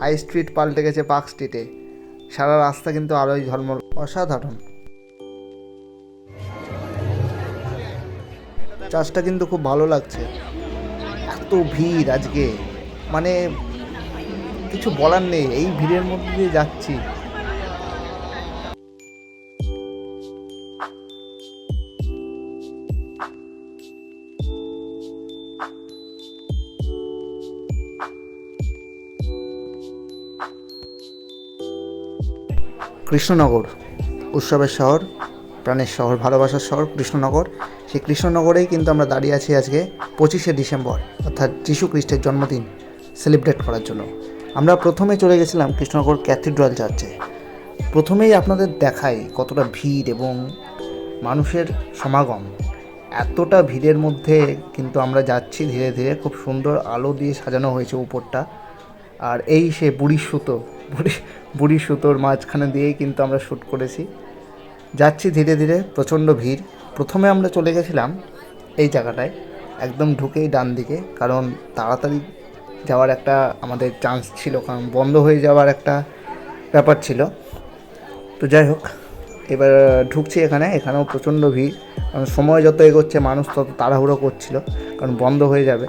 High street পাল্টে গেছে park স্ট্রিটে। সারা রাস্তা কিন্তু আলোয় ঝলমল, অসাধারণ। চার্চটা কিন্তু খুব ভালো লাগছে। এত ভিড় আজকে, মানে কিছু বলার নেই, এই ভিড়ের মধ্যে দিয়ে যাচ্ছি। কৃষ্ণনগর, উৎসবের শহর, প্রাণের শহর, ভালোবাসার শহর কৃষ্ণনগর। সেই কৃষ্ণনগরেই কিন্তু আমরা দাঁড়িয়ে আছি আজকে 25শে ডিসেম্বর, অর্থাৎ যীশু খ্রিস্টের জন্মদিন সেলিব্রেট করার জন্য। আমরা প্রথমে চলে গেছিলাম কৃষ্ণনগর ক্যাথিড্রাল চার্চে। প্রথমেই আপনাদের দেখাই কতটা ভিড় এবং মানুষের সমাগম। এতটা ভিড়ের মধ্যে কিন্তু আমরা যাচ্ছি ধীরে ধীরে। খুব সুন্দর আলো দিয়ে সাজানো হয়েছে উপরটা। আর এই সে বুড়ি সুতোর মাঝখানে দিয়েই কিন্তু আমরা শ্যুট করেছি। যাচ্ছি ধীরে ধীরে, প্রচণ্ড ভিড়। প্রথমে আমরা চলে গেছিলাম এই জায়গাটায়, একদম ঢুকেই ডান দিকে, কারণ তাড়াতাড়ি যাওয়ার একটা আমাদের চান্স ছিল, কারণ বন্ধ হয়ে যাওয়ার একটা ব্যাপার ছিল। তো যাই হোক, এবার ঢুকছি এখানেও প্রচণ্ড ভিড়, কারণ সময় যত এগোচ্ছে মানুষ তত তাড়াহুড়ো করছিল, কারণ বন্ধ হয়ে যাবে।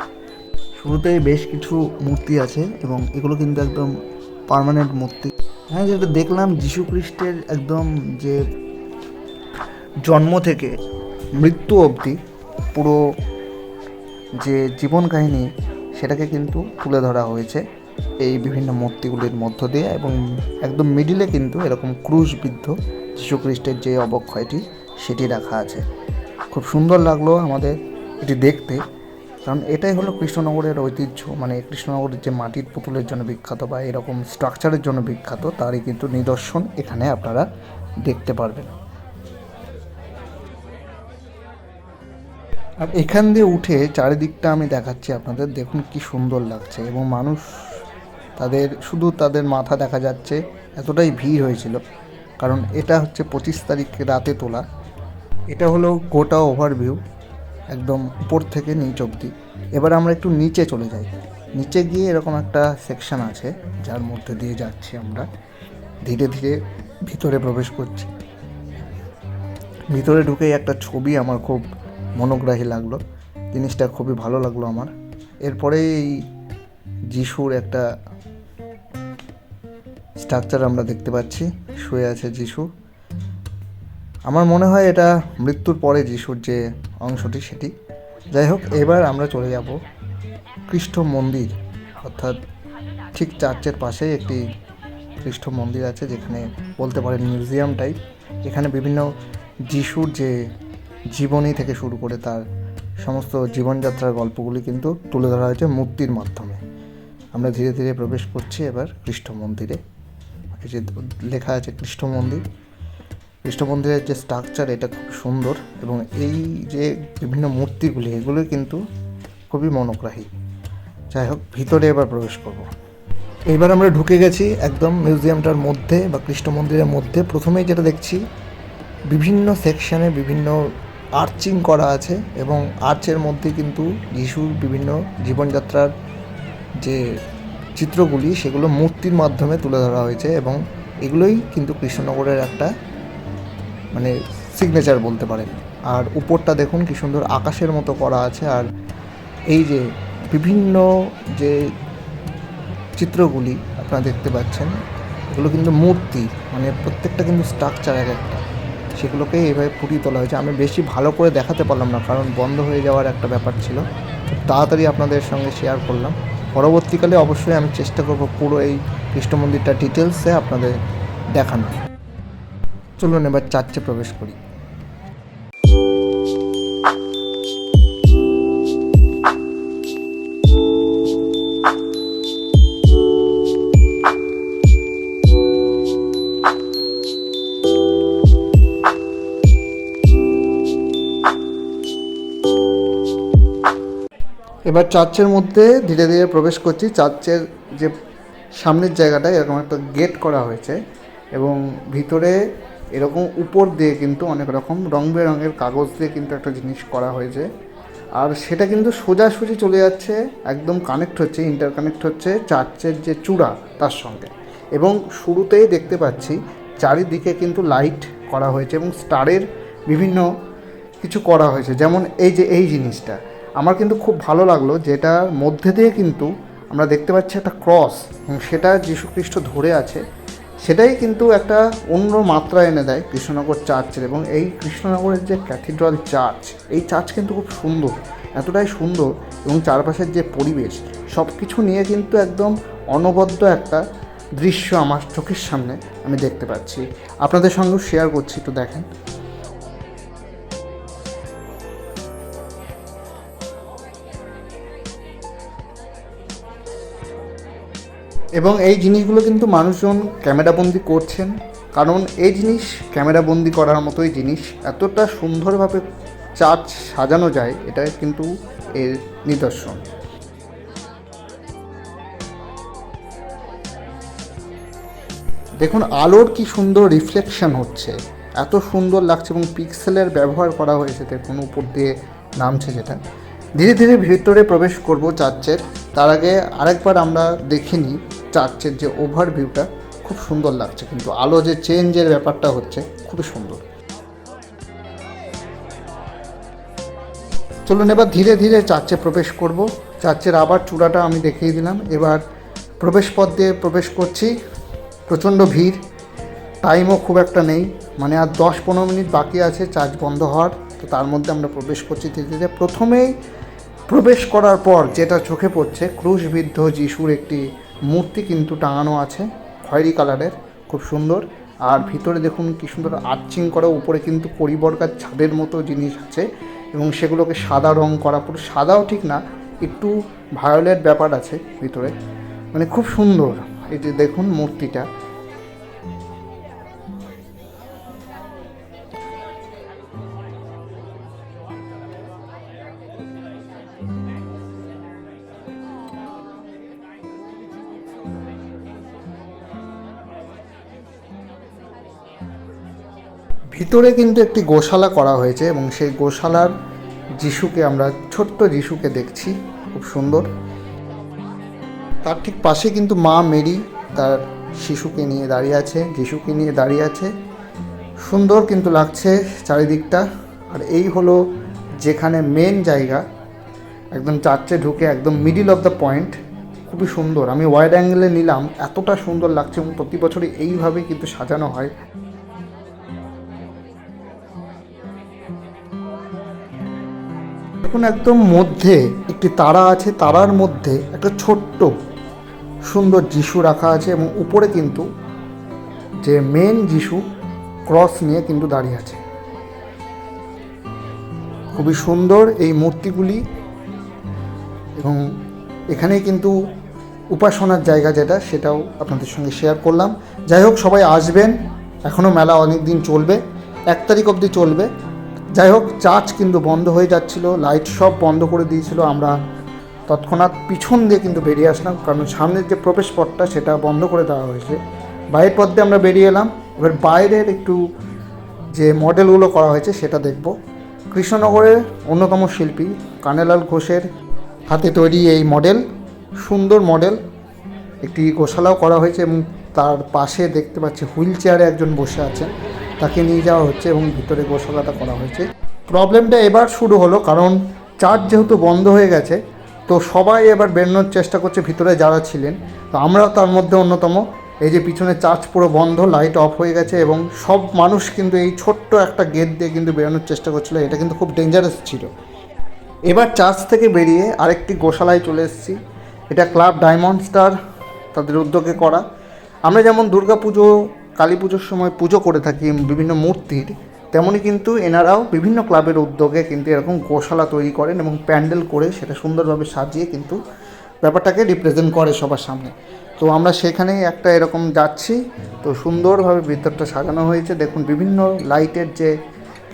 শুরুতেই বেশ কিছু মূর্তি আছে এবং এগুলো কিন্তু একদম পার্মানেন্ট মূর্তি। হ্যাঁ, যেটা দেখলাম যীশু খ্রিস্টের একদম যে জন্ম থেকে মৃত্যু অবধি পুরো যে জীবন কাহিনী, সেটাকে কিন্তু তুলে ধরা হয়েছে এই বিভিন্ন মূর্তিগুলির মধ্য দিয়ে। এবং একদম মিডিলে কিন্তু এরকম ক্রুশবিদ্ধ যীশুখ্রিস্টের যে অবক্ষয়টি, সেটি রাখা আছে। খুব সুন্দর লাগলো আমাদের এটি দেখতে, কারণ এটাই হলো কৃষ্ণনগরের ঐতিহ্য। মানে কৃষ্ণনগরের যে মাটির পুতুলের জন্য বিখ্যাত বা এরকম স্ট্রাকচারের জন্য বিখ্যাত, তারই কিন্তু নিদর্শন এখানে আপনারা দেখতে পারবেন। আর এখান দিয়ে উঠে চারিদিকটা আমি দেখাচ্ছি আপনাদের, দেখুন কি সুন্দর লাগছে। এবং মানুষ তাদের মাথা দেখা যাচ্ছে, এতটাই ভিড় হয়েছিল। কারণ এটা হচ্ছে 25 তারিখ রাতে তোলা। এটা হলো গোটা ওভারভিউ, একদম উপর থেকে নিচ অবধি। এবার আমরা একটু নিচে চলে যাই। নিচে গিয়ে এরকম একটা সেকশন আছে, যার মধ্যে দিয়ে যাচ্ছি আমরা ধীরে ধীরে, ভিতরে প্রবেশ করছি। ভিতরে ঢুকেই একটা ছবি আমার খুব মনোগ্রাহী লাগলো, জিনিসটা খুবই ভালো লাগলো আমার। এরপরে এই যিশুর একটা স্ট্রাকচার আমরা দেখতে পাচ্ছি, শুয়ে আছে যিশু। আমার মনে হয় এটা মৃত্যুর পরে যিশুর যে অংশটি, সেটি। যাই হোক, এবার আমরা চলে যাব খ্রিস্ট মন্দির, অর্থাৎ ঠিক চার্চের পাশেই একটি খ্রিস্ট মন্দির আছে, যেখানে বলতে পারেন মিউজিয়াম টাইপ। এখানে বিভিন্ন যিশুর যে জীবনী থেকে শুরু করে তার সমস্ত জীবনযাত্রার গল্পগুলি কিন্তু তুলে ধরা হয়েছে মূর্তির মাধ্যমে। আমরা ধীরে ধীরে প্রবেশ করছি এবার খ্রিস্ট মন্দিরে। এই যে লেখা আছে খ্রিস্ট মন্দির, খ্রিস্ট মন্দিরের যে স্ট্রাকচার, এটা খুব সুন্দর। এবং এই যে বিভিন্ন মূর্তিগুলি, এগুলো কিন্তু খুবই মনোগ্রাহী। যাই হোক, ভিতরে এবার প্রবেশ করব। এবার আমরা ঢুকে গেছি একদম মিউজিয়ামটার মধ্যে বা খ্রিস্ট মন্দিরের মধ্যে। প্রথমেই যেটা দেখছি, বিভিন্ন সেকশানে বিভিন্ন আর্চিং করা আছে, এবং আর্চের মধ্যে কিন্তু যিশুর বিভিন্ন জীবনযাত্রার যে চিত্রগুলি, সেগুলো মূর্তির মাধ্যমে তুলে ধরা হয়েছে। এবং এগুলোই কিন্তু কৃষ্ণনগরের একটা মানে সিগনেচার বলতে পারেন। আর উপরটা দেখুন কি সুন্দর আকাশের মতো করা আছে। আর এই যে বিভিন্ন যে চিত্রগুলি আপনারা দেখতে পাচ্ছেন, এগুলো কিন্তু মূর্তি, মানে প্রত্যেকটা কিন্তু স্ট্রাকচার এক একটা, সেগুলোকে এইভাবে ফুটিয়ে তোলা হয়েছে। আমি বেশি ভালো করে দেখাতে পারলাম না, কারণ বন্ধ হয়ে যাওয়ার একটা ব্যাপার ছিল। তাড়াতাড়ি আপনাদের সঙ্গে শেয়ার করলাম। পরবর্তীকালে অবশ্যই আমি চেষ্টা করব পুরো এই কৃষ্ণ মন্দিরটা ডিটেলসে আপনাদের দেখানো। চলুন এবার চার্চে প্রবেশ করি। এবার চার্চের মধ্যে ধীরে ধীরে প্রবেশ করছি। চার্চের যে সামনের জায়গাটায় এরকম একটা গেট করা হয়েছে, এবং ভিতরে এরকম উপর দিয়ে কিন্তু অনেক রকম রং বেরঙের কাগজ দিয়ে কিন্তু একটা জিনিস করা হয়েছে। আর সেটা কিন্তু সোজাসুজি চলে যাচ্ছে, একদম কানেক্ট হচ্ছে, ইন্টারকানেক্ট হচ্ছে চার্চের যে চূড়া তার সঙ্গে। এবং শুরুতেই দেখতে পাচ্ছি চারিদিকে কিন্তু লাইট করা হয়েছে এবং স্টারের বিভিন্ন কিছু করা হয়েছে, যেমন এই যে এই জিনিসটা আমার কিন্তু খুব ভালো লাগলো, যেটার মধ্যে দিয়ে কিন্তু আমরা দেখতে পাচ্ছি একটা ক্রস এবং সেটা যীশুখ্রিস্ট ধরে আছে। সেটাই কিন্তু একটা অন্য মাত্রা এনে দেয় কৃষ্ণনগর চার্চের। এবং এই কৃষ্ণনগরের যে ক্যাথিড্রাল চার্চ, এই চার্চ কিন্তু খুব সুন্দর, এতটাই সুন্দর, এবং চারপাশের যে পরিবেশ সব কিছু নিয়ে কিন্তু একদম অনবদ্য একটা দৃশ্য আমার চোখের সামনে আমি দেখতে পাচ্ছি। আপনাদের সঙ্গেও শেয়ার করছি, একটু দেখেন। এবং এই জিনিসগুলো কিন্তু মানুষজন ক্যামেরাবন্দি করছেন, কারণ এই জিনিস ক্যামেরাবন্দি করার মতোই জিনিস। এতটা সুন্দরভাবে চার্চ সাজানো যায়, এটা কিন্তু এর নিদর্শন। দেখুন আলোর কি সুন্দর রিফ্লেকশন হচ্ছে, এত সুন্দর লাগছে, এবং পিক্সেলের ব্যবহার করা হয়েছে দেখুন উপর দিয়ে নামছে যেটা। ধীরে ধীরে ভিতরে প্রবেশ করব চার্চের, তার আগে আরেকবার আমরা দেখে নিই চার্চের যে ওভারভিউটা। খুব সুন্দর লাগছে, কিন্তু আলো যে চেঞ্জের ব্যাপারটা হচ্ছে খুবই সুন্দর। চলুন এবার ধীরে ধীরে চার্চে প্রবেশ করব। চার্চের আবার চূড়াটা আমি দেখিয়ে দিলাম। এবার প্রবেশ পথ দিয়ে প্রবেশ করছি। প্রচণ্ড ভিড়, টাইমও খুব একটা নেই, মানে আর 10-15 মিনিট বাকি আছে চার্চ বন্ধ হওয়ার। তো তার মধ্যে আমরা প্রবেশ করছি ধীরে ধীরে। প্রথমেই প্রবেশ করার পর যেটা চোখে পড়ছে, ক্রুশবিদ্ধ যিশুর একটি মূর্তি কিন্তু টাঙানো আছে, খয়েরি কালারের, খুব সুন্দর। আর ভিতরে দেখুন কী সুন্দর আর্চিং করা, উপরে কিন্তু পরিবর্গার ছাদের মতো জিনিস আছে, এবং সেগুলোকে সাদা রং করা, পুরো সাদাও ঠিক না, একটু ভায়োলেট ব্যাপার আছে ভিতরে, মানে খুব সুন্দর। এই যে দেখুন মূর্তিটা, ভিতরে কিন্তু একটি গোশালা করা হয়েছে, এবং সেই গোশালার যিশুকে আমরা, ছোট্ট যিশুকে দেখছি, খুব সুন্দর। তার ঠিক পাশে কিন্তু মা মেরি তার শিশুকে নিয়ে দাঁড়িয়ে আছে, যিশুকে নিয়ে দাঁড়িয়ে আছে। সুন্দর কিন্তু লাগছে চারিদিকটা। আর এই হলো যেখানে মেন জায়গা, একদম চার্চে ঢুকে একদম মিডিল অফ দ্য পয়েন্ট, খুবই সুন্দর। আমি ওয়াইড অ্যাঙ্গেলে নিলাম, এতটা সুন্দর লাগছে, এবং প্রতি বছরই এইভাবে কিন্তু সাজানো হয়। এখন একদম মধ্যে একটি তারা আছে, তারার মধ্যে একটা ছোট্ট সুন্দর যিশু রাখা আছে, এবং উপরে কিন্তু যে মেন যিশু ক্রস নিয়ে কিন্তু দাঁড়িয়ে আছে। খুবই সুন্দর এই মূর্তিগুলি, এবং এখানেই কিন্তু উপাসনার জায়গা যেটা, সেটাও আপনাদের সঙ্গে শেয়ার করলাম। যাই হোক, সবাই আসবেন, এখনও মেলা অনেক দিন চলবে, 1 তারিখ অবধি চলবে। যাই হোক, চার্চ কিন্তু বন্ধ হয়ে যাচ্ছিল, লাইট সব বন্ধ করে দিয়েছিল। আমরা তৎক্ষণাৎ পিছন দিয়ে কিন্তু বেরিয়ে আসলাম, কারণ সামনের যে প্রবেশ পথটা সেটা বন্ধ করে দেওয়া হয়েছে। বাইরের পথ দিয়ে আমরা বেরিয়ে এলাম। এবার বাইরের একটু যে মডেলগুলো করা হয়েছে সেটা দেখব। কৃষ্ণনগরের অন্যতম শিল্পী কানাইলাল ঘোষের হাতে তৈরি এই মডেল, সুন্দর মডেল। একটি গোশালাও করা হয়েছে, এবং তার পাশে দেখতে পাচ্ছি হুইল চেয়ারে একজন বসে আছেন, তাকে নিয়ে যাওয়া হচ্ছে, এবং ভিতরে গোশালাটা করা হয়েছে। প্রবলেমটা এবার শুরু হলো, কারণ চার্চ যেহেতু বন্ধ হয়ে গেছে, তো সবাই এবার বেরোনোর চেষ্টা করছে ভিতরে যারা ছিলেন, তো আমরাও তার মধ্যে অন্যতম। এই যে পিছনে চার্চ পুরো বন্ধ, লাইট অফ হয়ে গেছে, এবং সব মানুষ কিন্তু এই ছোট্ট একটা গেট দিয়ে কিন্তু বেরোনোর চেষ্টা করছিল। এটা কিন্তু খুব ডেঞ্জারাস ছিল। এবার চার্চ থেকে বেরিয়ে আরেকটি গোশালায় চলে এসেছি। এটা ক্লাব ডায়মন্ড স্টার তাদের উদ্যোগে করা। আমরা যেমন দুর্গা পুজো, কালী পুজোর সময় পুজো করে থাকি বিভিন্ন মূর্তির, তেমনই কিন্তু এনারাও বিভিন্ন ক্লাবের উদ্যোগে কিন্তু এরকম গোশালা তৈরি করেন, এবং প্যান্ডেল করে সেটা সুন্দরভাবে সাজিয়ে কিন্তু ব্যাপারটাকে রিপ্রেজেন্ট করে সবার সামনে। তো আমরা সেখানেই একটা এরকম যাচ্ছি, তো সুন্দরভাবে ভিতরটা সাজানো হয়েছে। দেখুন বিভিন্ন লাইটের যে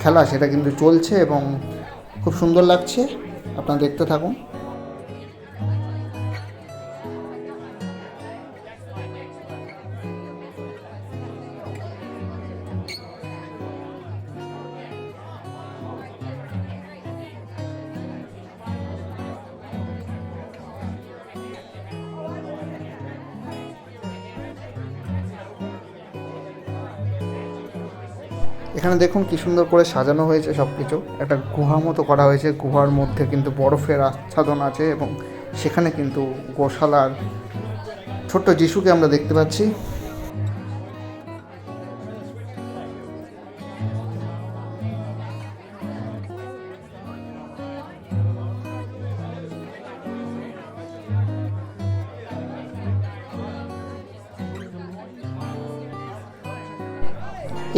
খেলা সেটা কিন্তু চলছে, এবং খুব সুন্দর লাগছে, আপনারা দেখতে থাকুন। এখানে দেখুন কি সুন্দর করে সাজানো হয়েছে সব কিছু। একটা গুহা মতো করা হয়েছে, গুহার মধ্যে কিন্তু বরফের আচ্ছাদন আছে এবং সেখানে কিন্তু গোশালার ছোট্ট যিশুকে আমরা দেখতে পাচ্ছি।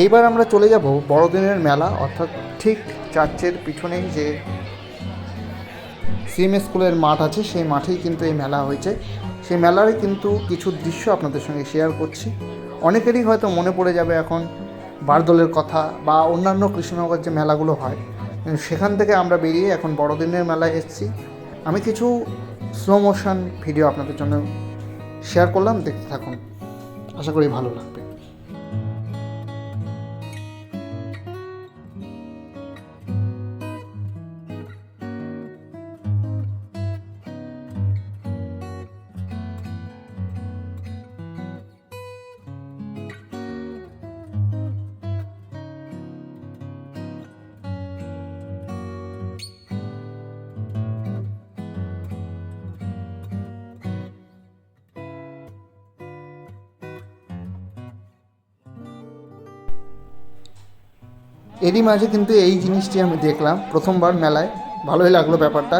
এইবার আমরা চলে যাব বড়দিনের মেলা, অর্থাৎ ঠিক চার্চের পিছনেই যে সিএমএস স্কুলের মাঠ আছে সেই মাঠেই কিন্তু এই মেলা হয়েছে। সেই মেলারই কিন্তু কিছু দৃশ্য আপনাদের সঙ্গে শেয়ার করছি। অনেকেরই হয়তো মনে পড়ে যাবে এখন বারদোলের কথা বা অন্যান্য কৃষ্ণনগর যে মেলাগুলো হয়, সেখান থেকে আমরা বেরিয়ে এখন বড়দিনের মেলায় এসেছি। আমি কিছু স্লো মোশন ভিডিও আপনাদের জন্য শেয়ার করলাম, দেখতে থাকুন, আশা করি ভালো লাগবে। এরই মাঝে কিন্তু এই জিনিসটি আমি দেখলাম প্রথমবার মেলায়, ভালোই লাগলো ব্যাপারটা।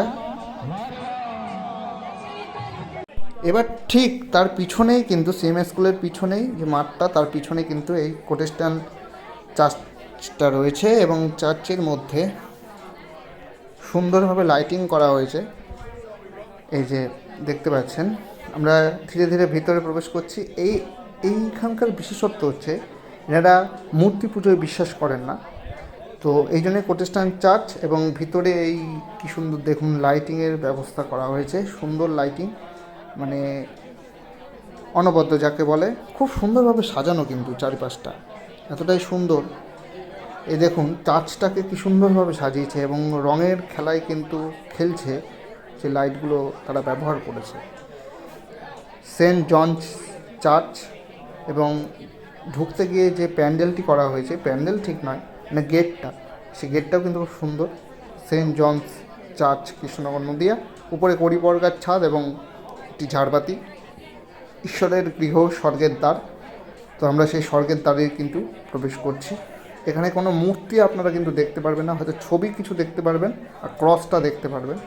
এবার ঠিক তার পিছনেই কিন্তু সিএমএস স্কুলের পিছনেই যে মাঠটা, তার পিছনে কিন্তু এই প্রোটেস্ট্যান্ট চার্চটা রয়েছে এবং চার্চের মধ্যে সুন্দরভাবে লাইটিং করা হয়েছে। এই যে দেখতে পাচ্ছেন, আমরা ধীরে ধীরে ভিতরে প্রবেশ করছি। এইখানকার বিশেষত্ব হচ্ছে এনারা মূর্তি পুজোয় বিশ্বাস করেন না, তো এই জন্যে প্রোটেস্ট্যান্ট চার্চ। এবং ভিতরে এই কী সুন্দর দেখুন লাইটিংয়ের ব্যবস্থা করা হয়েছে, সুন্দর লাইটিং, মানে অনবদ্য যাকে বলে, খুব সুন্দরভাবে সাজানো কিন্তু চারিপাশটা এতটাই সুন্দর। এই দেখুন চার্চটাকে কী সুন্দরভাবে সাজিয়েছে এবং রঙের খেলায় কিন্তু খেলছে, যে লাইটগুলো তারা ব্যবহার করেছে। সেন্ট জনস চার্চ, এবং ঢুকতে গিয়ে যে প্যান্ডেলটি করা হয়েছে, প্যান্ডেল ঠিক নয় মানে গেটটা, সেই গেটটাও কিন্তু খুব সুন্দর। Saint John's Church, Krishnanagar, Nadia. উপরে কড়িবর্গার ছাদ এবং একটি ঝাড়বাতি, ঈশ্বরের গৃহ, স্বর্গের দ্বার। তো আমরা সেই স্বর্গের দ্বারে কিন্তু প্রবেশ করছি। এখানে কোনো মূর্তি আপনারা কিন্তু দেখতে পারবেন না, হয়তো ছবি কিছু দেখতে পারবেন আর ক্রসটা দেখতে পারবেন।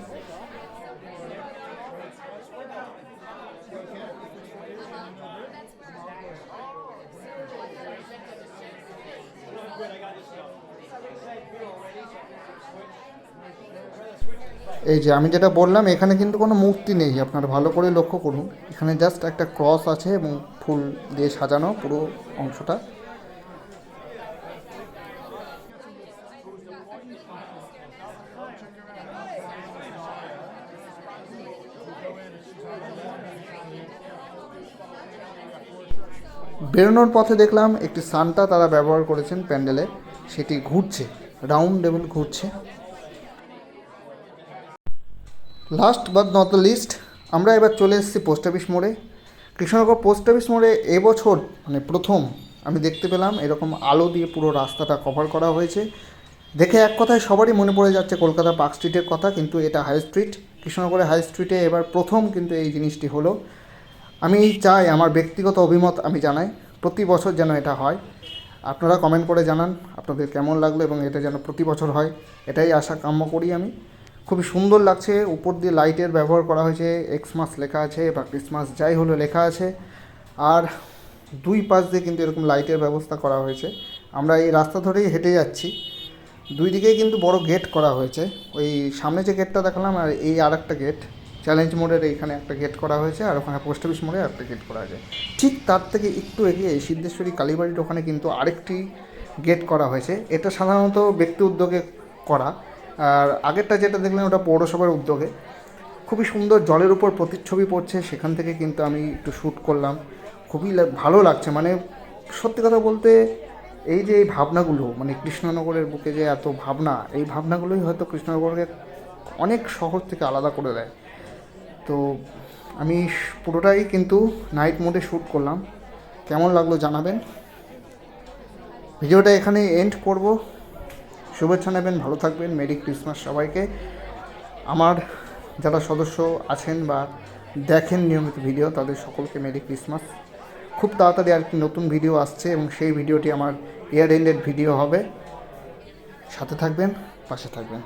এই যে আমি যেটা বললাম, এখানে কিন্তু কোনো মূর্তি নেই, আপনারা ভালো করে লক্ষ্য করুন। এখানে জাস্ট একটা ক্রস আছে এবং ফুল দিয়ে সাজানো পুরো অংশটা। বেরোনোর পথে দেখলাম একটি সান্টা তারা ব্যবহার করেছেন প্যান্ডেলে, সেটি ঘুরছে, রাউন্ড এবং ঘুরছে। Last but not the least, আমরা এবার চলে এসেছি পোস্ট অফিস মোড়ে। কৃষ্ণনগর পোস্ট অফিস মোড়ে এবছর মানে প্রথম আমি দেখতে পেলাম এরকম আলো দিয়ে পুরো রাস্তাটা কভার করা হয়েছে। দেখে এক কথায় সবারই মনে পড়ে যাচ্ছে কলকাতা পার্ক স্ট্রিটের কথা, কিন্তু এটা হাই স্ট্রিট। কৃষ্ণনগরের হাই স্ট্রিটে এবার প্রথম কিন্তু এই জিনিসটি হলো। আমি চাই, আমার ব্যক্তিগত অভিমত আমি জানাই, প্রতি বছর যেন এটা হয়। আপনারা কমেন্ট করে জানান আপনাদের কেমন লাগলো, এবং এটা যেন প্রতি বছর হয় এটাই আশা কাম্য করি আমি। খুবই সুন্দর লাগছে, উপর দিয়ে লাইটের ব্যবহার করা হয়েছে, এক্সমাস লেখা আছে বা ক্রিসমাস যাই হলো লেখা আছে, আর দুই পাশ দিয়ে কিন্তু এরকম লাইটের ব্যবস্থা করা হয়েছে। আমরা এই রাস্তা ধরেই হেঁটে যাচ্ছি, দুই দিকেই কিন্তু বড় গেট করা হয়েছে। ওই সামনে যে গেটটা দেখালাম আর এই আর একটা গেট, চ্যালেঞ্জ মোড়ের এইখানে একটা গেট করা হয়েছে, আর ওখানে পোস্ট অফিস মোড়ে একটা গেট করা হয়েছে। ঠিক তার থেকে একটু এগিয়ে সিদ্ধেশ্বরী কালীবাড়ির ওখানে কিন্তু আরেকটি গেট করা হয়েছে। এটা সাধারণত ব্যক্তি উদ্যোগে করা, আর আগেরটা যেটা দেখলেন ওটা পৌরসভার উদ্যোগে। খুবই সুন্দর, জলের উপর প্রতিচ্ছবি পড়ছে, সেখান থেকে কিন্তু আমি একটু শ্যুট করলাম। খুবই ভালো লাগছে, মানে সত্যি কথা বলতে এই যে এই ভাবনাগুলো, মানে কৃষ্ণনগরের বুকে যে এত ভাবনা, এই ভাবনাগুলোই হয়তো কৃষ্ণনগরকে অনেক শহর থেকে আলাদা করে দেয়। তো আমি পুরোটাই কিন্তু নাইট মোডে শ্যুট করলাম, কেমন লাগলো জানাবেন। ভিডিওটা এখানে এন্ড করব। শুভেচ্ছা নেবেন, ভালো থাকবেন, মেরি ক্রিসমাস সবাইকে। আমার যারা সদস্য আছেন বা দেখেন নিয়মিত ভিডিও, তাদের সকলকে মেরি ক্রিসমাস। খুব তাড়াতাড়ি আর কি নতুন ভিডিও আসছে এবং সেই ভিডিওটি আমার ইয়ার এন্ডেড ভিডিও হবে। সাথে থাকবেন, পাশে থাকবেন।